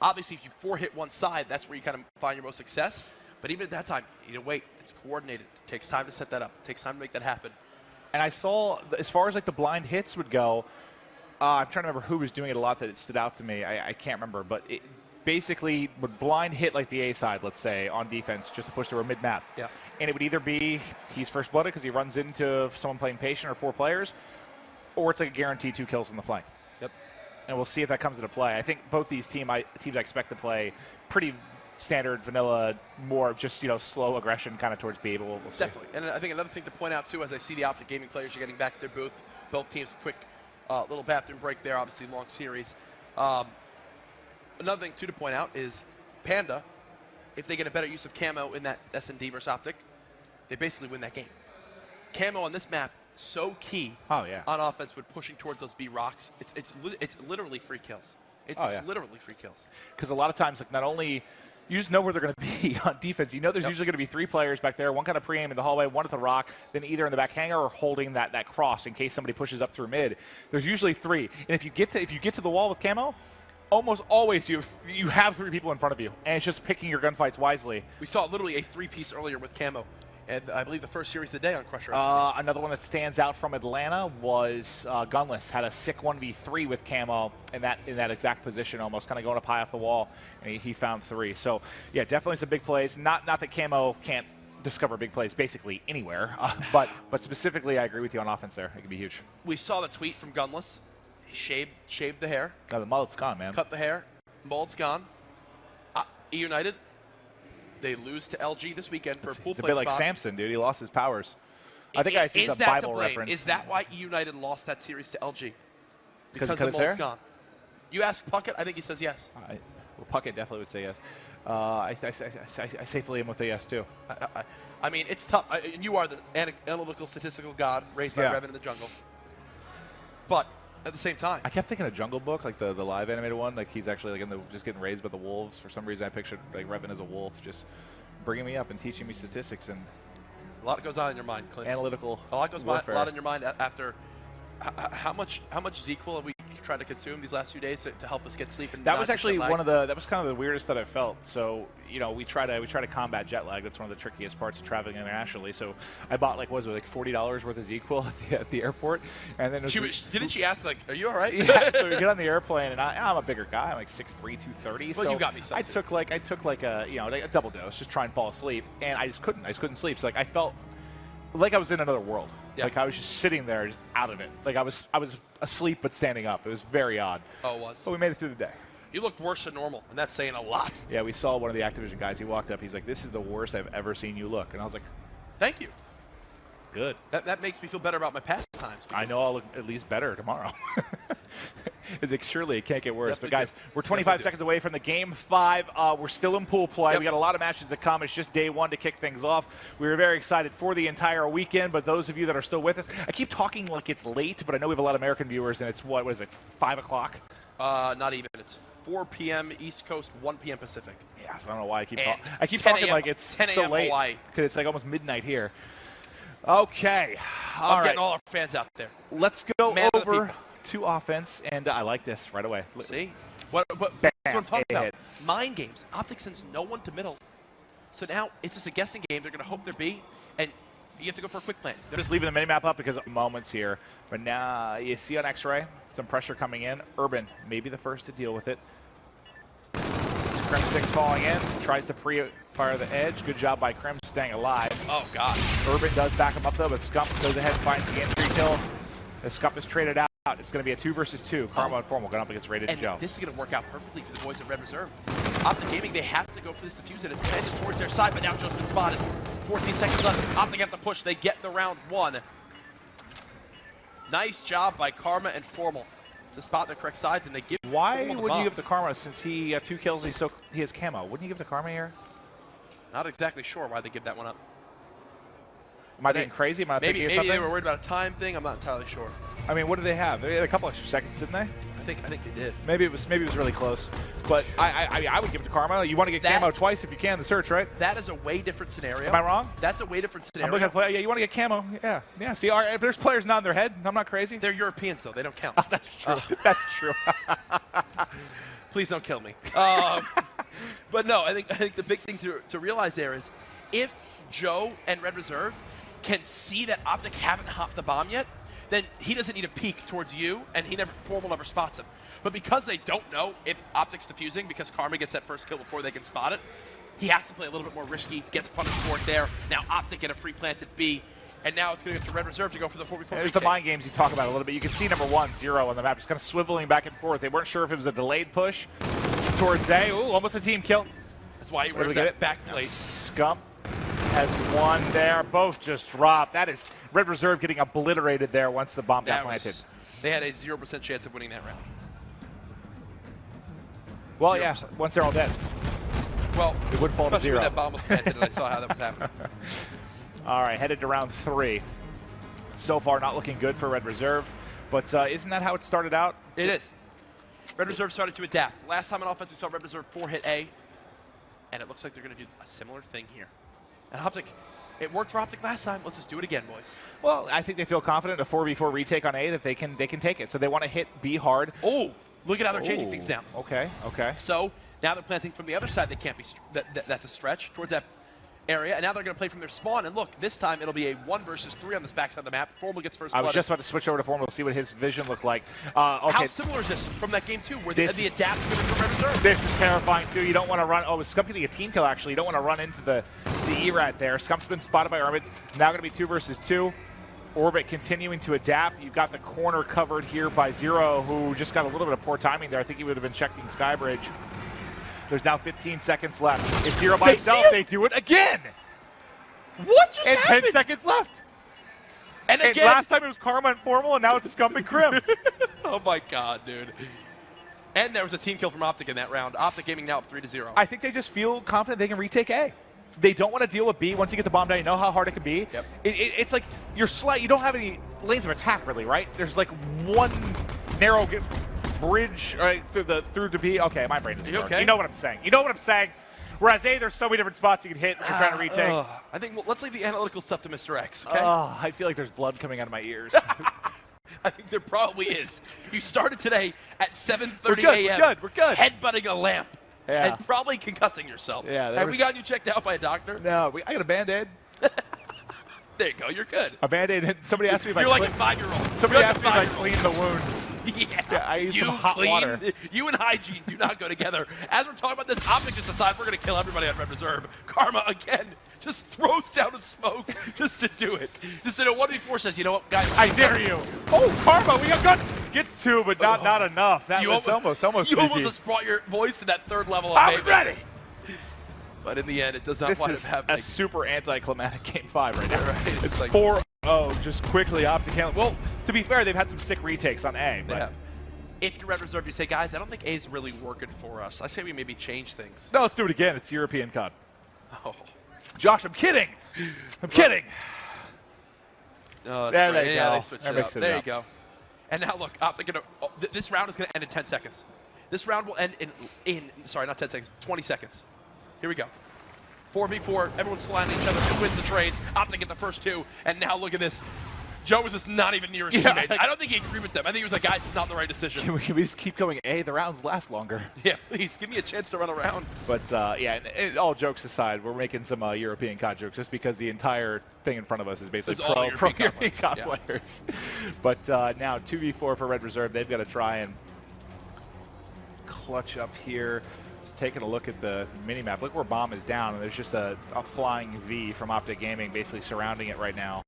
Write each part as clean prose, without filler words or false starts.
Obviously, if you 4-hit one side, that's where you kind of find your most success. But even at that time, you know, wait, it's coordinated. It takes time to set that up. It takes time to make that happen. And I saw, as far as like the blind hits would go, I'm trying to remember who was doing it a lot that it stood out to me. I can't remember, but it basically would blind hit like the A side, let's say, on defense, just to push through a mid-map. Yeah. And it would either be he's first-blooded because he runs into someone playing patient or 4 players, or it's like a guaranteed 2 kills on the flank. Yep. And we'll see if that comes into play. I think both these teams I expect to play pretty standard, vanilla, more just, you know, slow aggression kind of towards B, but we'll see. Definitely. And I think another thing to point out, too, as I see the OpTic Gaming players are getting back to their booth, both teams, quick little bathroom break there, obviously long series. Another thing, too, to point out is Panda, if they get a better use of camo in that SnD versus OpTic, they basically win that game. Camo on this map, so key on offense with pushing towards those B rocks. It's literally free kills. It's literally free kills. Because a lot of times, like, not only you just know where they're going to be on defense. You know there's usually going to be 3 players back there, one kind of pre-aim in the hallway, one at the rock, then either in the back hangar or holding that cross in case somebody pushes up through mid. There's usually 3. And if you get to the wall with camo, almost always you have 3 people in front of you, and it's just picking your gunfights wisely. We saw literally a 3-piece earlier with camo. And I believe the first series of the day on Crusher. Another one that stands out from Atlanta was Gunless. Had a sick 1v3 with camo in that exact position, almost kind of going up high off the wall, and he found 3. So yeah, definitely some big plays. Not that camo can't discover big plays basically anywhere, but specifically I agree with you on offense there. It could be huge. We saw the tweet from Gunless. He shaved the hair. No, the mullet's gone, man. Cut the hair. Mullet's gone. E United. They lose to LG this weekend for a pool play spot. It's a bit like Samson, dude. He lost his powers. I think I see some Bible reference. Is that why E United lost that series to LG? Because the mullet's gone. You ask Puckett, I think he says yes. Well, Puckett definitely would say yes. I safely am with a yes, too. I mean, it's tough. You are the analytical, statistical god raised by Revan in the jungle. But at the same time, I kept thinking of Jungle Book, like the live animated one. Like he's actually like just getting raised by the wolves. For some reason, I pictured like Revan as a wolf, just bringing me up and teaching me statistics and a lot goes on in your mind, Clint. Analytical. A lot a lot in your mind after how much ZQL have we tried to consume these last few days to help us get sleep? And that was actually that was kind of the weirdest that I felt. So you know, we try to combat jet lag. That's one of the trickiest parts of traveling internationally. So I bought like $40 worth of ZQL at the airport, and then didn't she ask like, "Are you all right?" Yeah. So we get on the airplane, and I'm a bigger guy. I'm like 6'3", 230. Well, so you got me. I took like a double dose, just try and fall asleep, and I just couldn't sleep. So like I felt like I was in another world. Yeah. Like I was just sitting there, just out of it. Like I was asleep but standing up. It was very odd. Oh, it was. But we made it through the day. You looked worse than normal, and that's saying a lot. Yeah, we saw one of the Activision guys. He walked up. He's like, "This is the worst I've ever seen you look." And I was like, "Thank you." Good. That makes me feel better about my pastimes. I know I'll look at least better tomorrow. Surely it can't get worse. Definitely but guys, we're 25 seconds away from the Game 5. We're still in pool play. Yep. We got a lot of matches to come. It's just day 1 to kick things off. We were very excited for the entire weekend, but those of you that are still with us, I keep talking like it's late, but I know we have a lot of American viewers, and it's, what is it, 5 o'clock? Not even. It's 4 p.m. East Coast, 1 p.m. Pacific. Yeah, so I don't know why I keep talking. I keep talking like it's so late because it's like almost midnight here. Okay. I'm getting all our fans out there. Let's go over to offense, and I like this right away. See? That's what I'm talking about. Mind games. OpTic sends no one to middle. So now it's just a guessing game. They're going to hope they're B, and you have to go for a quick plant. They're just leaving the minimap up because of moments here. But now you see on X-Ray, some pressure coming in. Urban, maybe the first to deal with it. Crim 6 falling in, tries to pre-fire the edge. Good job by Crim staying alive. Oh, God. Urban does back him up, though, but Scump goes ahead and finds the entry kill. The Scump is traded out. It's going to be a 2 versus 2. Karma and Formal going up against Rated and Joe. This is going to work out perfectly for the boys at Red Reserve. OpTic Gaming, they have to go for this defuse, and it's planted towards their side, but now Joe's been spotted. 14 seconds left. OpTic have to push. They get the round 1. Nice job by Karma and Formal to spot the correct sides, and they give. Why wouldn't you give to Karma since he 2 kills? He has camo. Wouldn't you give to Karma here? Not exactly sure why they give that one up. Am I being crazy? Am I thinking of something? Maybe they were worried about a time thing. I'm not entirely sure. I mean, what did they have? They had a couple extra seconds, didn't they? I think they did. Maybe it was really close. But I would give it to Karma. You want to get camo twice if you can in the search, right? That is a way different scenario. Am I wrong? That's a way different scenario. I'm looking at play. Yeah, you want to get camo. Yeah. See, if there's players nodding their head, I'm not crazy. They're Europeans, though. They don't count. That's true. That's true. Please don't kill me. But no, I think the big thing to realize there is if Joe and Red Reserve can see that OpTic haven't hopped the bomb yet, then he doesn't need to peek towards you, and Formal never spots him. But because they don't know if OpTic's defusing, because Karma gets that first kill before they can spot it, he has to play a little bit more risky, gets punished for it there. Now OpTic get a free planted B, and now it's going to get to Red Reserve to go for the 4v4. There's the mind games you talk about a little bit. You can see number 1, 0 on the map, just kind of swiveling back and forth. They weren't sure if it was a delayed push towards A. Ooh, almost a team kill. That's why he wears that back plate. Scump has one there. Both just dropped. That is Red Reserve getting obliterated there once the bomb got planted. They had a 0% chance of winning that round. Well, 0%. yeah, once they're all dead. Well, it would fall to 0. Especially when that bomb was planted and I saw how that was happening. All right, headed to round 3. So far, not looking good for Red Reserve, but isn't that how it started out? It is. Red Reserve started to adapt. Last time on offense, we saw Red Reserve 4-hit A, and it looks like they're going to do a similar thing here. And OpTic, it worked for OpTic last time. Let's just do it again, boys. Well, I think they feel confident a 4v4 retake on A that they can take it. So they want to hit B hard. Oh, look at how they're changing things down. Okay. So now they're planting from the other side. They can't be. That's a stretch towards that area, and now they're going to play from their spawn. And look, this time it'll be a 1 versus 3 on this backside of the map. Formal gets first blood. I was just about to switch over to Formal to see what his vision looked like. Okay. How similar is this from that game 2, where the adapt is going to Red Reserve? This is terrifying too. You don't want to run. Oh, Scump getting a team kill actually. You don't want to run into the E-Rat there. Scump's been spotted by Orbit. Now going to be 2 versus 2. Orbit continuing to adapt. You've got the corner covered here by Zero, who just got a little bit of poor timing there. I think he would have been checking Skybridge. There's now 15 seconds left. It's Zero by himself. They do it again. What just happened? And 10 seconds left. And again. Last time it was Karma and Formal, and now it's Scump and Crim. Oh my God, dude. And there was a team kill from OpTic in that round. OpTic Gaming now up 3-0. I think they just feel confident they can retake A. They don't want to deal with B. Once you get the bomb down, you know how hard it can be. Yep. It's like you're you don't have any lanes of attack really, right? There's like one narrow bridge through to B. Okay, my brain doesn't work. Okay? You know what I'm saying. Whereas A, there's so many different spots you can hit when you're trying to retake. I think let's leave the analytical stuff to Mr. X, okay? I feel like there's blood coming out of my ears. I think there probably is. You started today at 7:30 a.m. We're good. Headbutting a lamp. Yeah. And probably concussing yourself. Yeah. Have we gotten you checked out by a doctor? No, I got a Band-Aid. There you go. You're good. A Band-Aid. And somebody asked me if You're like a 5-year-old. Somebody asked me if I cleaned the wound. Yeah, I use some hot water. You and hygiene do not go together. As we're talking about this, OpTic just decided we're going to kill everybody on Red Reserve. Karma, again, just throws down a smoke just to do it. Just in a 1v4 says, you know what, guys? I dare you. Oh, Karma, we got good. Gets 2, but not enough. That was almost You sneaky. almost just brought your voice to that 3rd level of I'm ready. But in the end, it does not wind up happening. A super anticlimactic game 5 right now. Right. It's like 4-0, just quickly OpTic. Well, to be fair, they've had some sick retakes on A. But yeah. If you're Red Reserve, you say, guys, I don't think A's really working for us. I say we maybe change things. No, let's do it again. It's European COD. Oh. Josh, I'm kidding. I'm kidding. Oh, there they go. Yeah, they switched it up. There you up. go. And now look, OpTic this round is going to end in 10 seconds. This round will end in sorry, not 10 seconds, 20 seconds. Here we go. 4v4, everyone's flying at each other. Who wins the trades? OpTic get the first 2, and now look at this. Joe was just not even near his teammates. I don't think he agreed with them. I think he was like, guys, it's not the right decision. Can we just keep going A? The rounds last longer. Yeah, please, give me a chance to run around. But, yeah, and all jokes aside, we're making some European COD jokes just because the entire thing in front of us is basically pro European COD players. But now 2v4 for Red Reserve. They've got to try and clutch up here. Just taking a look at the mini-map. Look where bomb is down, and there's just a flying V from OpTic Gaming basically surrounding it right now.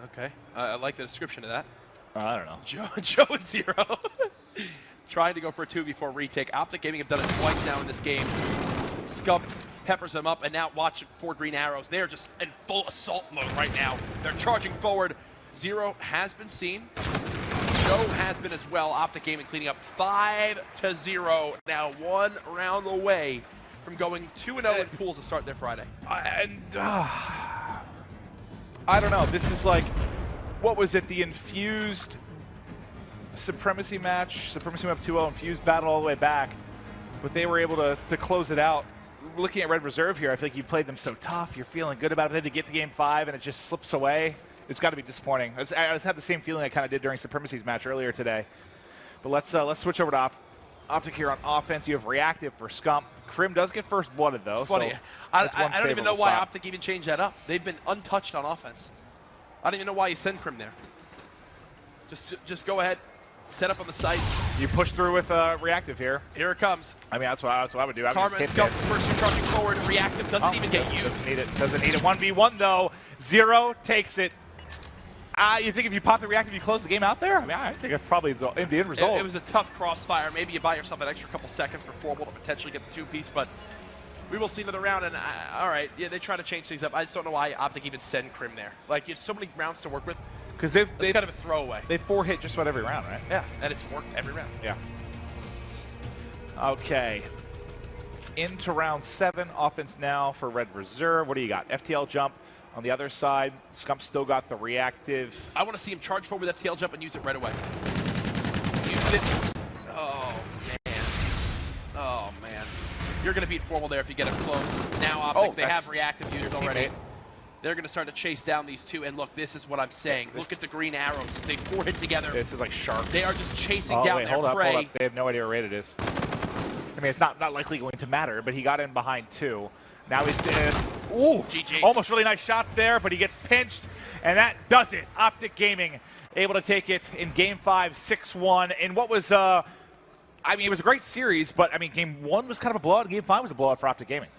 Okay, I like the description of that. I don't know. Joe and Zero trying to go for a 2v4 retake. OpTic Gaming have done it twice now in this game. Scump peppers them up, and now watch 4 green arrows. They're just in full assault mode right now. They're charging forward. Zero has been seen. Joe has been as well. OpTic Gaming cleaning up 5-0. Now 1 round away from going 2-0 in pools to start their Friday. I don't know. This is like, what was it? The Infused Supremacy match, Supremacy Map 2-0, Infused battle all the way back. But they were able to close it out. Looking at Red Reserve here, I feel like you played them so tough. You're feeling good about it. Then to get to game 5 and it just slips away. It's got to be disappointing. I just had the same feeling I kind of did during Supremacy's match earlier today. But let's switch over to OpTic here on offense. You have reactive for Scump. Crim does get first blooded, though. It's funny. So I don't even know why spot. OpTic even changed that up. They've been untouched on offense. I don't even know why you send Crim there. Just go ahead, set up on the site. You push through with reactive here. Here it comes. I mean, that's what I would do. I would Karma and just hit Scump, first you're charging forward. Reactive doesn't even get used. Doesn't need it. Doesn't need it. 1v1, though. Zero takes it. You think if you pop the reactive, you close the game out there? I mean, I think that's probably the end result. It was a tough crossfire. Maybe you buy yourself an extra couple seconds for Formal to potentially get the two-piece, but we will see another round. And all right, yeah, they try to change things up. I just don't know why OpTic even send Crim there. Like, you have so many rounds to work with. Because they've kind of a throwaway. They've 4-hit just about every round, right? Yeah, and it's worked every round. Yeah. Okay. Into round 7. Offense now for Red Reserve. What do you got? FTL jump. On the other side, Scump still got the reactive. I want to see him charge forward with FTL jump and use it right away. Use it. Oh, man. Oh, man. You're going to beat Formal there if you get him close. Now, OpTic, they have reactive used already. They're going to start to chase down these two. And look, this is what I'm saying. Look at the green arrows. They 4-hit together. This is like sharks. They are just chasing down their prey. Hold up. They have no idea what rate it is. I mean, it's not likely going to matter, but he got in behind 2. Now he's in. Ooh, GG. Almost really nice shots there, but he gets pinched, and that does it. OpTic Gaming able to take it in Game 5, 6-1. In what was, I mean, it was a great series, but, I mean, Game 1 was kind of a blowout, and Game 5 was a blowout for OpTic Gaming.